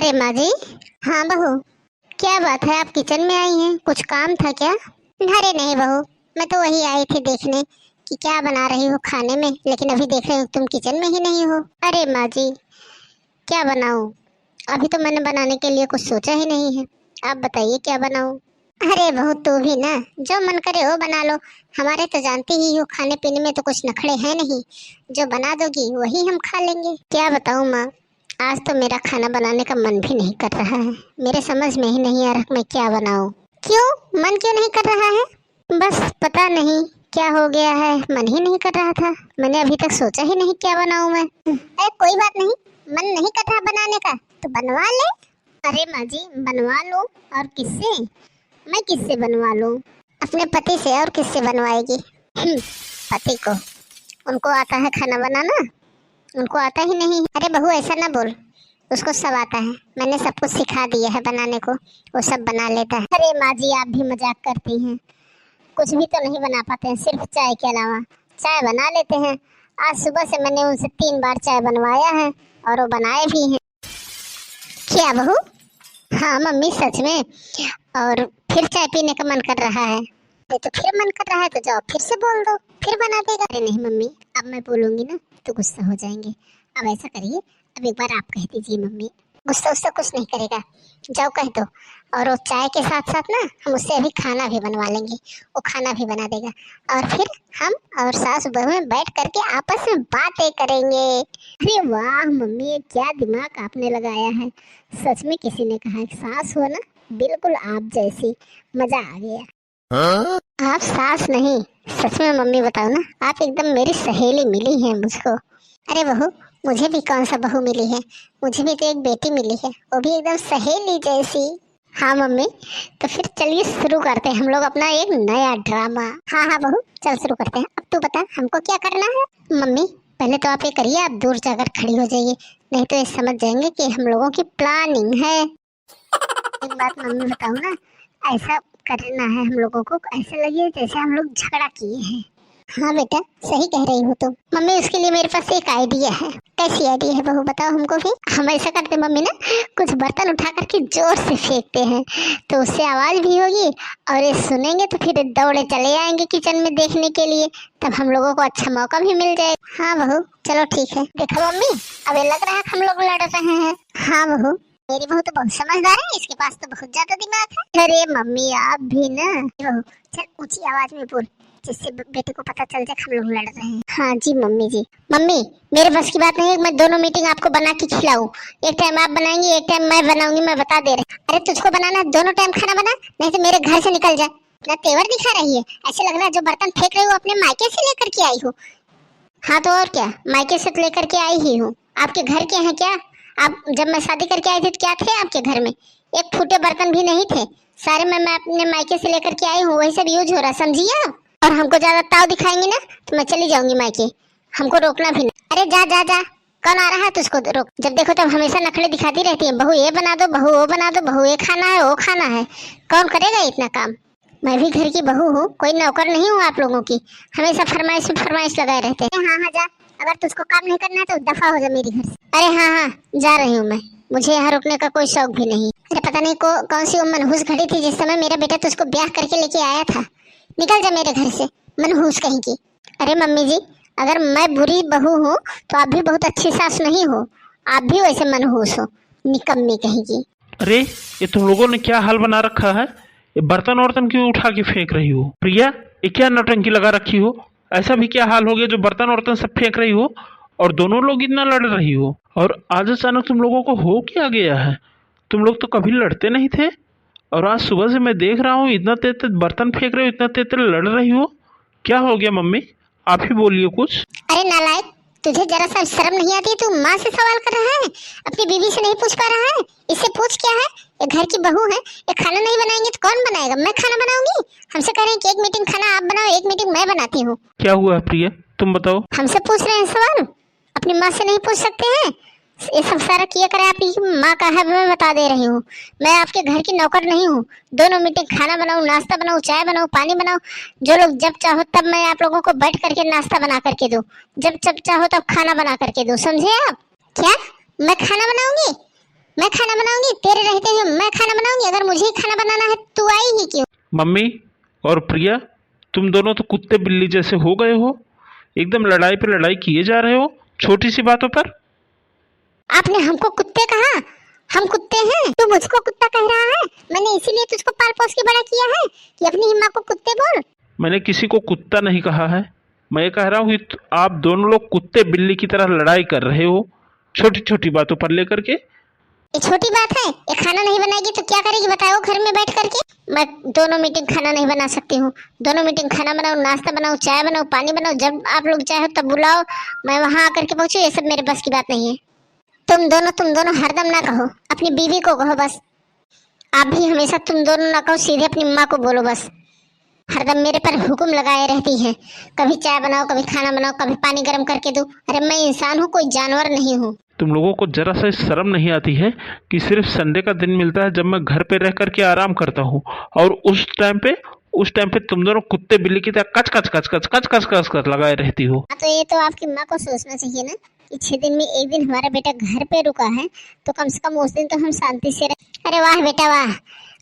अरे माँ जी। हाँ बहू, क्या बात है, आप किचन में आई हैं? कुछ काम था क्या? अरे नहीं बहू, मैं तो वही आई थी देखने कि क्या बना रही हो खाने में, लेकिन अभी देख रही हूँ तुम किचन में ही नहीं हो। अरे माँ जी, क्या बनाऊँ? अभी तो मैंने बनाने के लिए कुछ सोचा ही नहीं है। आप बताइए क्या बनाऊँ? अरे बहू तू भी ना, जो मन करे वो बना लो। हमारे तो जानती ही हो, खाने पीने में तो कुछ नखरे हैं नहीं। जो बना दोगी वही हम खा लेंगे। क्या बताऊँ माँ, आज तो मेरा खाना बनाने का मन भी नहीं कर रहा है। मेरे समझ में ही नहीं आ रहा मैं क्या बनाऊं। क्यों मन क्यों नहीं कर रहा है? बस पता नहीं क्या हो गया है, मन ही नहीं कर रहा था। मैंने अभी तक सोचा ही नहीं क्या बनाऊं मैं। अरे कोई बात नहीं, मन नहीं कर रहा बनाने का तो बनवा ले। अरे माँ जी बनवा लो, और किससे? मैं किससे बनवा लूं? अपने पति से, और किससे बनवाएगी? पति को, उनको आता है खाना बनाना? उनको आता ही नहीं। अरे बहू ऐसा ना बोल, उसको सब आता है। मैंने सब कुछ सिखा दिया है बनाने को, वो सब बना लेता है। अरे माँ जी आप भी मजाक करती हैं, कुछ भी तो नहीं बना पाते हैं सिर्फ चाय के अलावा। चाय बना लेते हैं, आज सुबह से मैंने उनसे 3 बार चाय बनवाया है और वो बनाए भी हैं। क्या बहू? हाँ मम्मी सच में। और फिर चाय पीने का मन कर रहा है? तो फिर मन कर रहा है तो जाओ फिर से बोल दो, फिर बना देगा। अरे नहीं मम्मी, अब मैं बोलूंगी ना तो गुस्सा हो जाएंगे। अब ऐसा करिए, अब एक बार आप कह दीजिए मम्मी। गुस्सा उससे कुछ नहीं करेगा, जाओ कह दो। और वो चाय के साथ साथ ना हम उससे अभी खाना भी बनवा लेंगे, वो खाना भी बना देगा। और फिर हम और सास बहू में बैठ करके आपस में बातें करेंगे। अरे वाह मम्मी, ये क्या दिमाग आपने लगाया है। सच में किसी ने कहा है सास हो ना बिल्कुल आप जैसी, मजा आ गया। आप सास नहीं, सच में मम्मी बताओ ना, आप एकदम मेरी सहेली मिली है मुझको। अरे बहू, मुझे भी कौन सा बहू मिली है, मुझे भी तो एक बेटी मिली है, वो भी एकदम सहेली जैसी। हाँ मम्मी, तो फिर चलिए शुरू करते हैं हम लोग अपना एक नया ड्रामा। हाँ हाँ बहू चल शुरू करते हैं। अब तू बता हमको क्या करना है? मम्मी पहले तो आप ये करिए, आप दूर जाकर खड़ी हो जाइए, नहीं तो ये समझ जाएंगे कि हम लोगों की प्लानिंग है। एक बात मम्मी बताओ ना, ऐसा करना है हम लोगों को, ऐसे लगे जैसे हम लोग झगड़ा किए हैं। हाँ बेटा सही कह रही हो तुम। मम्मी उसके लिए मेरे पास एक आइडिया है। कैसी आइडिया है बहू बताओ हमको भी। हम ऐसा करते मम्मी ना, कुछ बर्तन उठा करके जोर से फेंकते हैं तो उससे आवाज भी होगी, और ये सुनेंगे तो फिर दौड़े चले आएंगे किचन में देखने के लिए, तब हम लोगों को अच्छा मौका भी मिल जाएगा। हाँ बहू चलो ठीक है। देखो मम्मी अब ये लग रहा है हम लोग लड़ रहे हैं। हाँ बहू, मेरी बहू तो बहुत समझदार है, इसके पास तो बहुत ज्यादा दिमाग है। अरे मम्मी आप भी ना। बहू चल ऊंची आवाज में बोल, जिससे बेटे को पता चल जाए हम लोग लड़ रहे हैं। हाँ जी मम्मी जी। मम्मी मेरे बस की बात नहीं है, मैं दोनों मीटिंग आपको बना के खिलाऊं। एक टाइम आप बनाएंगी, एक टाइम मैं बनाऊंगी, मैं बता दे रही। अरे तुझको बनाना है दोनों टाइम खाना बना, नहीं तो मेरे घर से निकल जा। ना तेवर दिखा रही है, ऐसे लग रहा है जो बर्तन फेंक रही हो अपने मायके से लेकर के आई हो। हाँ तो और क्या, मायके से लेकर के आई ही हूँ। आपके घर के हैं क्या? आप जब मैं शादी करके आई थी तो क्या थे आपके घर में? एक फूटे बर्तन भी नहीं थे, सारे मैं अपने मायके से लेकर के आई हूँ, वही सब यूज हो रहा, समझिए आप। और हमको ज्यादा ताव दिखाएंगी ना तो मैं चली जाऊंगी मायके, हमको रोकना भी नहीं। अरे जा जा जा, कौन आ रहा है तुझको रोक? जब देखो तब हमेशा नखरे दिखाती रहती है, बहू ये बना दो, बहू वो बना दो, बहू ये खाना है वो खाना है। कौन करेगा इतना काम? मैं भी घर की बहू हूँ, कोई नौकर नहीं हूँ आप लोगों की। हमेशा फरमाइश में फरमाइश लगाए रहते हैं। हाँ हाँ जा, अगर तुझको काम नहीं करना है तो दफा हो जा मेरे घर से। अरे हाँ हाँ जा रही हूँ मैं, मुझे यहाँ रुकने का कोई शौक भी नहीं। अरे पता नहीं कौन सी वो मनहूस घड़ी थी जिस समय मेरा बेटा तुझको ब्याह करके लेके आया था। निकल जा मेरे घर से मनहूस कहीं की। अरे मम्मी जी, अगर मैं बुरी बहू हूँ तो आप भी बहुत अच्छी सास नहीं हो, आप भी वैसे मनहूस हो, निकम्मी कहीं की। अरे ये तुम लोगों ने क्या हाल बना रखा है? ये बर्तन वर्तन क्यों उठा के फेंक रही हो? प्रिया ये क्या नौटंकी लगा रखी हो? ऐसा भी क्या हाल हो गया जो बर्तन वर्तन सब फेंक रही हो और दोनों लोग इतना लड़ रही हो? और आज अचानक तुम लोगों को हो क्या गया है? तुम लोग तो कभी लड़ते नहीं थे, और आज सुबह से मैं देख रहा हूँ इतना तेज तेज बर्तन फेंक रहे हो, इतना तेज तेज लड़ रही हो। क्या हो गया मम्मी, आप ही बोलिए कुछ। अरे नालायक, तुझे जरा सा शर्म नहीं आती? तू माँ से सवाल कर रहा है, अपनी बीवी से नहीं पूछ पा रहा है? इससे पूछ क्या है, ये घर की बहू है, ये खाना नहीं बनाएंगे तो कौन बनाएगा? मैं खाना बनाऊंगी? हमसे कह रहे हैं कि एक मीटिंग खाना आप बनाओ, एक मीटिंग मैं बनाती हूँ। क्या हुआ प्रिया, तुम बताओ। हमसे पूछ रहे हैं सवाल, अपनी माँ से नहीं पूछ सकते हैं? ये सब सारा किया करे आप ही माँ का है, मैं बता दे रही हूँ। मैं आपके घर की नौकर नहीं हूँ। दोनों मीटिंग खाना बनाऊँ, नाश्ता बनाऊँ, चाय बनाऊँ, पानी बनाऊँ, जो लोग जब चाहो तब मैं आप लोगों को बैठ करके नाश्ता बना करके दूँ, जब चाहो तब खाना बना करके दूँ, समझे आप? क्या मैं खाना बनाऊंगी? मैं खाना बनाऊंगी? तेरे रहते हुए मैं खाना बनाऊंगी? अगर मुझे ही खाना बनाना है तू आई ही क्यों? मम्मी और प्रिया, तुम दोनों तो कुत्ते बिल्ली जैसे हो गए हो। एकदम लड़ाई पे लड़ाई किए जा रहे हो छोटी सी बातों पर। आपने हमको कुत्ते कहा? हम कुत्ते हैं? तू मुझको कुत्ता कह रहा है? मैंने इसीलिए तुझको पाल पोस के बड़ा किया है कि अपनी माँ को कुत्ते बोल। मैंने किसी को कुत्ता नहीं कहा है। मैं ये कह रहा हूँ कि आप दोनों लोग कुत्ते बिल्ली की तरह लड़ाई कर रहे हो छोटी छोटी बातों पर लेकर के। ये छोटी बात है? ये खाना नहीं बनाएगी तो क्या करेगी बताओ घर में बैठ करके? मैं दोनों मीटिंग खाना नहीं बना सकती हूँ। दोनों मीटिंग खाना बनाओ, नाश्ता बनाओ, चाय बनाओ, पानी बनाओ, जब आप लोग चाहो तब बुलाओ, मैं वहां आकर के पहुंचू, ये सब मेरे बस की बात नहीं है। तुम दोनों हरदम ना कहो, अपनी बीवी को कहो बस। आप भी हमेशा तुम दोनों ना कहो, सीधे अपनी माँ को बोलो बस। हरदम मेरे पर हुक्म लगाए रहती है, कभी चाय बनाओ, कभी खाना बनाओ, कभी पानी गर्म करके दो। अरे मैं इंसान हूँ, कोई जानवर नहीं हूँ। तुम लोगों को जरा सा शर्म नहीं आती है कि सिर्फ संडे का दिन मिलता है जब मैं घर पे रह करके आराम करता हूँ, और उस टाइम पे तुम दोनों कुत्ते बिल्ली की तरह कच कच कच कच कच कच कच कच लगाए रहती हो। हाँ तो ये तो आपकी माँ को सोचना चाहिए ना कि 6 दिन में एक दिन हमारा बेटा घर पे रुका है तो कम से कम उस दिन तो हम शांति से रहे। अरे वाह बेटा वाह,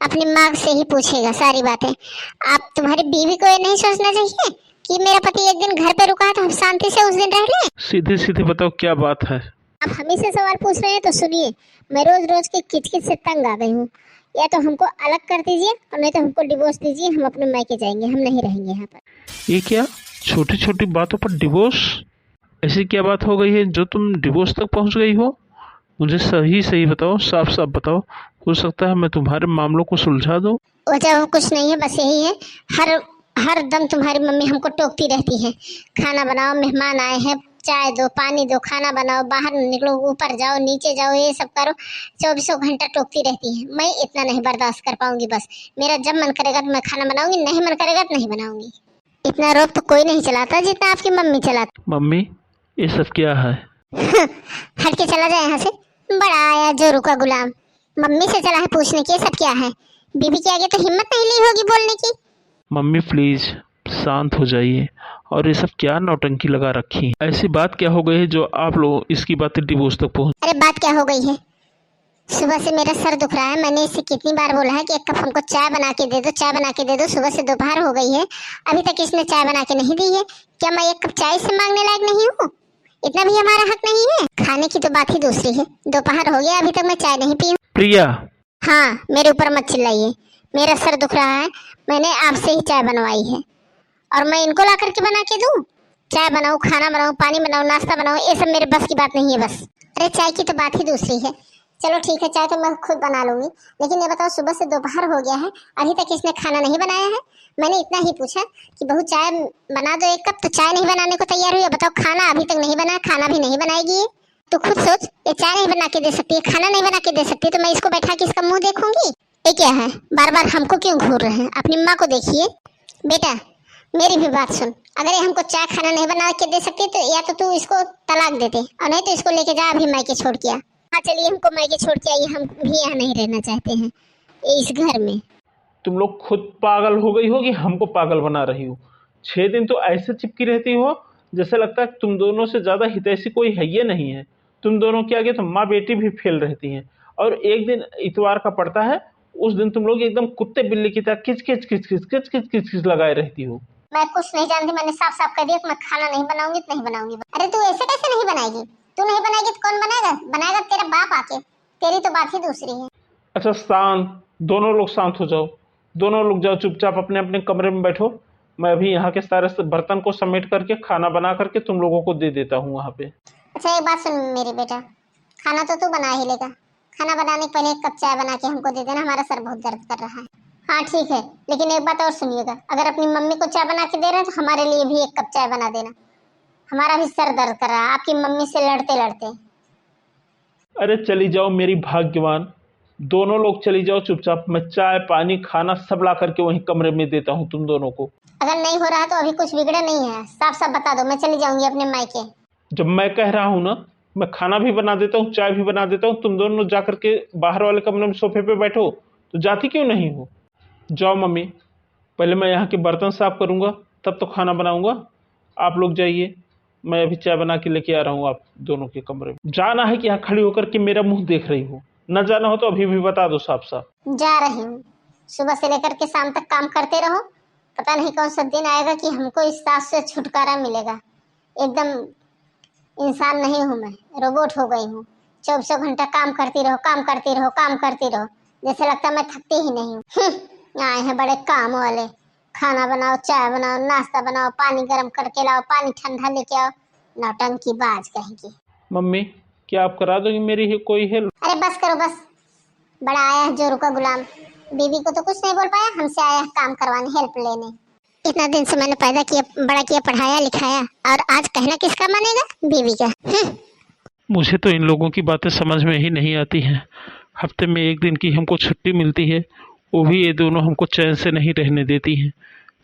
अपनी माँ से ही पूछेगा सारी बातें। आप तुम्हारी बीवी को ये नहीं सोचना चाहिए कि मेरा पति एक दिन घर पे रुका है तो हम शांति से उस दिन रह लें? सीधे सीधे बताओ क्या बात है। आप हमी से सवाल पूछ रहे हैं तो सुनिए, मैं रोज रोज की किचकिच से तंग आ गई हूँ। या तो हमको अलग कर दीजिए और नहीं तो हमको डिवोर्स दीजिए, हम अपने मायके जाएंगे, हम नहीं रहेंगे यहाँ पर। ये क्या छोटी छोटी बातों पर डिवोर्स? ऐसी क्या बात हो गई है जो तुम डिवोर्स तक पहुंच गई हो? मुझे सही सही बताओ, साफ साफ बताओ। हो सकता है मैं तुम्हारे मामलों को सुलझा दूं। वजह कुछ नहीं है, बस यही है, हर हर दम तुम्हारी मम्मी हमको टोकती रहती है। खाना बनाओ, मेहमान आए हैं, चाय दो, पानी दो, खाना बनाओ, बाहर निकलो, ऊपर जाओ, नीचे जाओ, ये सब करो। 24 घंटा टोकती रहती है। मैं इतना नहीं बर्दाश्त कर पाऊंगी। बस मेरा जब मन करेगा तो मैं खाना बनाऊंगी, नहीं मन करेगा तो नहीं बनाऊंगी। इतना रोब तो कोई नहीं चलाता जितना आपकी मम्मी चलाती। मम्मी ये सब क्या है? हट के चला जाए यहाँ से, बड़ा आया जो रुका गुलाम। मम्मी से चला है पूछने की ये सब क्या है? बीबी के आगे तो हिम्मत नहीं ली होगी बोलने की। मम्मी प्लीज शांत हो जाइए। और ये सब क्या नौटंकी लगा रखी है? ऐसी बात क्या हो गई है जो आप लोग इसकी बातें डिवोर्स तक पहुंच? अरे बात क्या हो गई है? सुबह से मेरा सर दुख रहा है। मैंने इससे कितनी बार बोला है कि एक कप हमको चाय बना के दे दो, चाय बना के दे दो। सुबह से दोपहर हो गई है, अभी तक इसने चाय बना के नहीं दी है। क्या मैं एक कप चाय से मांगने लायक नहीं हूँ? इतना भी हमारा हक नहीं है? खाने की तो बात ही दूसरी है। दोपहर हो गया, अभी तक मैं चाय नहीं पी हूँ। प्रिया हाँ, मेरे ऊपर मत चिल्लाइए। मेरा सर दुख रहा है, मैंने आपसे ही चाय बनवाई है और मैं इनको ला करके बना के दूं? चाय बनाओ, खाना बनाओ, पानी बनाओ, नाश्ता बनाओ, ये सब मेरे बस की बात नहीं है बस। अरे चाय की तो बात ही दूसरी है। चलो ठीक है, चाय तो मैं खुद बना लूंगी, लेकिन ये बताओ सुबह से दोपहर हो गया है, अभी तक इसने खाना नहीं बनाया है। मैंने इतना ही पूछा कि बहू चाय बना दो एक कप, तो चाय नहीं बनाने को तैयार हुई है। बताओ खाना अभी तक नहीं बना, खाना भी नहीं बनाएगी ये। तो खुद सोच, ये चाय नहीं बना के दे सकती है, खाना नहीं बना के दे सकती, तो मैं इसको बैठा के इसका मुंह देखूंगी? ये क्या है, बार बार हमको क्यों घूर रहे हैं? अपनी माँ को देखिए। बेटा मेरी भी बात सुन, अगर ये हमको चाय खाना नहीं बना के दे सकती तो या तो तू इसको तलाक दे दे, और नहीं तो इसको लेके जा अभी मायके छोड़ के आ। हाँ चलिए, हमको मायके छोड़ के आइए, हम भी यहाँ नहीं रहना चाहते हैं इस घर में। तुम लोग खुद पागल हो गई हो कि हमको पागल बना रही हो। 6 दिन तो ऐसे चिपकी रहती हो जैसे लगता है तुम दोनों से ज्यादा हितैषी कोई है ये नहीं है। तुम दोनों के आगे तो माँ बेटी भी फेल रहती हैं। और एक दिन इतवार का पड़ता है, उस दिन तुम लोग एकदम कुत्ते बिल्ली की तरह किच किच किच किच किच किच किच किच लगाए रहती हो। मैं कुछ नहीं जानती, मैंने साफ साफ कह दिया कि मैं खाना नहीं बनाऊंगी तो नहीं बनाऊंगी। अरे तू ऐसे कैसे नहीं बनाएगी? तू नहीं बनाएगी तो कौन बनाएगा? बनाएगा तेरा बाप आके। तेरी तो बात ही दूसरी है। अच्छा शांत, दोनों लोग शांत हो जाओ। दोनों लोग जाओ चुपचाप अपने अपने कमरे में बैठो। मैं अभी यहाँ के सारे बर्तन को समेट करके खाना बना करके तुम लोगों को दे देता हूँ वहाँ पे। अच्छा एक बात सुन मेरी बेटा, खाना तो तू बना ही लेगा। खाना बनाने के पहले एक कप चाय बना के हमको दे देना, हमारा सर बहुत दर्द कर रहा है। हाँ ठीक है, लेकिन एक बात और सुनिएगा, अगर अपनी मम्मी को चाय बना के दे रहे हैं तो हमारे लिए भी एक कप चाय बना देना। हमारा भी सर दर्द कर रहा है आपकी मम्मी से लड़ते लड़ते। अरे चली जाओ मेरी भाग्यवान, दोनों लोग चली जाओ चुपचाप। मैं चाय पानी खाना सब ला करके वहीं कमरे में देता हूँ तुम दोनों को। अगर नहीं हो रहा तो अभी कुछ बिगड़ा नहीं है, साफ साफ बता दो, मैं चली जाऊंगी अपने मायके। जब मैं कह रहा हूँ ना, मैं खाना भी बना देता हूँ, चाय भी बना देता हूँ, तुम दोनों जा करके बाहर वाले कमरे में सोफे पे बैठो, तो जाती क्यों नहीं हो? जाओ मम्मी, पहले मैं यहाँ के बर्तन साफ करूँगा तब तो खाना बनाऊँगा। आप लोग जाइए, मैं अभी चाय बना के लेके आ रहा हूँ आप दोनों के कमरे में। जाना है कि यहाँ खड़ी होकर के मेरा मुंह देख रही हो? न जाना हो तो अभी भी बता दो साफ साफ। जा रही हूँ, सुबह से लेकर के शाम तक काम करते रहो। पता नहीं कौन सा दिन आएगा कि हमको इस सास से छुटकारा मिलेगा। एकदम इंसान नहीं हूँ मैं, रोबोट हो गई हूँ। 24 घंटा काम करती रहो, काम करती रहो, काम करती रहो, जैसे लगता मैं थकती ही नहीं हूँ। आए हैं बड़े काम वाले, खाना बनाओ, चाय बनाओ, नाश्ता बनाओ, पानी गर्म करके लाओ, पानी ठंडा लेके आओ, नौटंकी बाज कहेंगी। मम्मी क्या आप करा दोगी मेरी ही कोई हेल्प? अरे बस करो बस, बड़ा आया है जोरू का गुलाम। बीवी को तो कुछ नहीं बोल पाया, हमसे आया है काम करवाने, हेल्प लेने। इतना दिन से मैंने पैदा किया, बड़ा किया, पढ़ाया लिखाया, और आज कहना किसका मानेगा? बीवी का। मुझे तो इन लोगों की बातें समझ में ही नहीं आती हैं। हफ्ते में एक दिन की हमको छुट्टी मिलती है, वो भी ये दोनों हमको चैन से नहीं रहने देती हैं।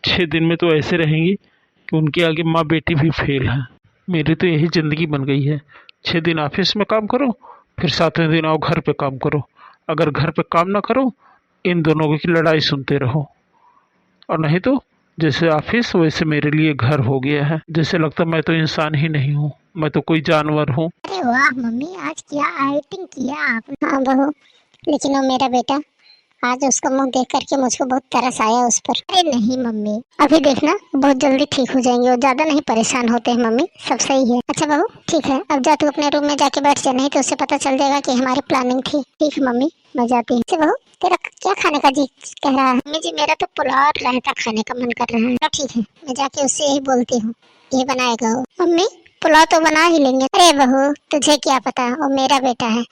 6 दिन में तो ऐसे रहेंगी कि उनके आगे माँ बेटी भी फेल है। मेरी तो यही ज़िंदगी बन गई है। 6 दिन ऑफिस में काम करो, फिर 7वें दिन आओ घर पे काम करो। अगर घर पे काम ना करो, इन दोनों की लड़ाई सुनते रहो। और नहीं तो जैसे ऑफिस वैसे मेरे लिए घर हो गया है। जैसे लगता मैं तो इंसान ही नहीं हूँ, मैं तो कोई जानवर हूँ। अरे वाह मम्मी, आज क्या एक्टिंग किया आपने। हाँ बहू, लेकिन वो मेरा बेटा, आज उसका मुंह देख करके मुझको बहुत तरस आया उस पर। अरे नहीं मम्मी, अभी देखना बहुत जल्दी ठीक हो जाएंगे, वो ज्यादा नहीं परेशान होते हैं मम्मी, सब सही है। अच्छा बहू ठीक है, अब जा तू अपने रूम में जाके बैठ जा, नहीं तो उससे पता चल जाएगा कि हमारी प्लानिंग थी। ठीक है मम्मी, मैं जाती हूँ। अच्छा बहू, तेरा क्या खाने का जी कह रहा है? मम्मी जी मेरा तो पुलाव और रायता खाने का मन कर रहा है। तो ठीक है, मैं जाके उससे यही बोलती हूँ, ये बनाएगा वो। मम्मी पुलाव तो बना ही लेंगे। अरे बहू तुझे क्या पता, वो मेरा बेटा है,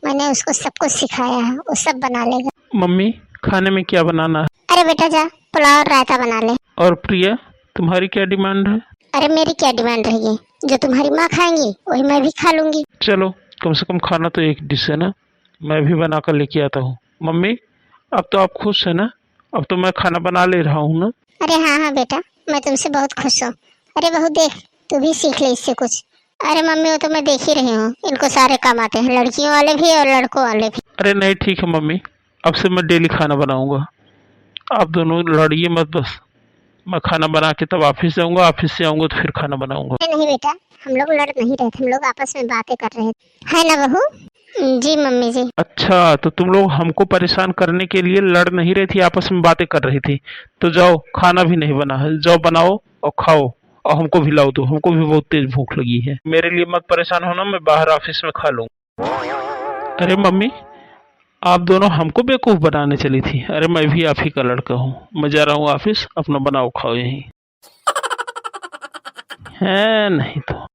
मैंने उसको सब कुछ सिखाया है, वो सब बना लेगा। मम्मी खाने में क्या बनाना है? अरे बेटा जा पुलाव और रायता बना ले। और प्रिया तुम्हारी क्या डिमांड है? अरे मेरी क्या डिमांड रहेगी, जो तुम्हारी माँ खाएंगी वही मैं भी खा लूंगी। चलो कम से कम खाना तो एक डिश है ना, मैं भी बना कर लेके आता हूँ। मम्मी अब तो आप खुश है ना? अब तो मैं खाना बना ले रहा हूँ ना। अरे हाँ हाँ बेटा, मैं तुमसे बहुत खुश हूँ। अरे बहू देख, तू भी सीख ले इससे कुछ। अरे मम्मी वो तो मैं देख ही रही हूँ, इनको सारे काम आते हैं, लड़कियों वाले भी और लड़कों वाले भी। अरे नहीं ठीक है मम्मी, अब से मैं डेली खाना बनाऊंगा। आप दोनों लड़िए मत बस। मैं खाना बना के तब ऑफिस जाऊंगा, ऑफिस से आऊंगा तो फिर खाना बनाऊंगा। अरे नहीं बेटा, हम लोग लड़ नहीं रहे थे, हम लोग आपस में बातें कर रहे थे, है ना बहू? जी मम्मी जी। अच्छा तो तुम लोग हमको परेशान करने के लिए लड़ नहीं रही थी, आपस में बातें कर रही थी। तो जाओ, खाना भी नहीं बना है, जाओ बनाओ और खाओ, और हमको भी लाओ दो, हमको भी बहुत तेज भूख लगी है। मेरे लिए मत परेशान होना, मैं बाहर ऑफिस में खा लूंगा। अरे मम्मी आप दोनों हमको बेवकूफ बनाने चली थी। अरे मैं भी आप ही का लड़का हूँ, मैं जा रहा हूँ ऑफिस, अपना बनाओ खाओ यहीं। है नहीं तो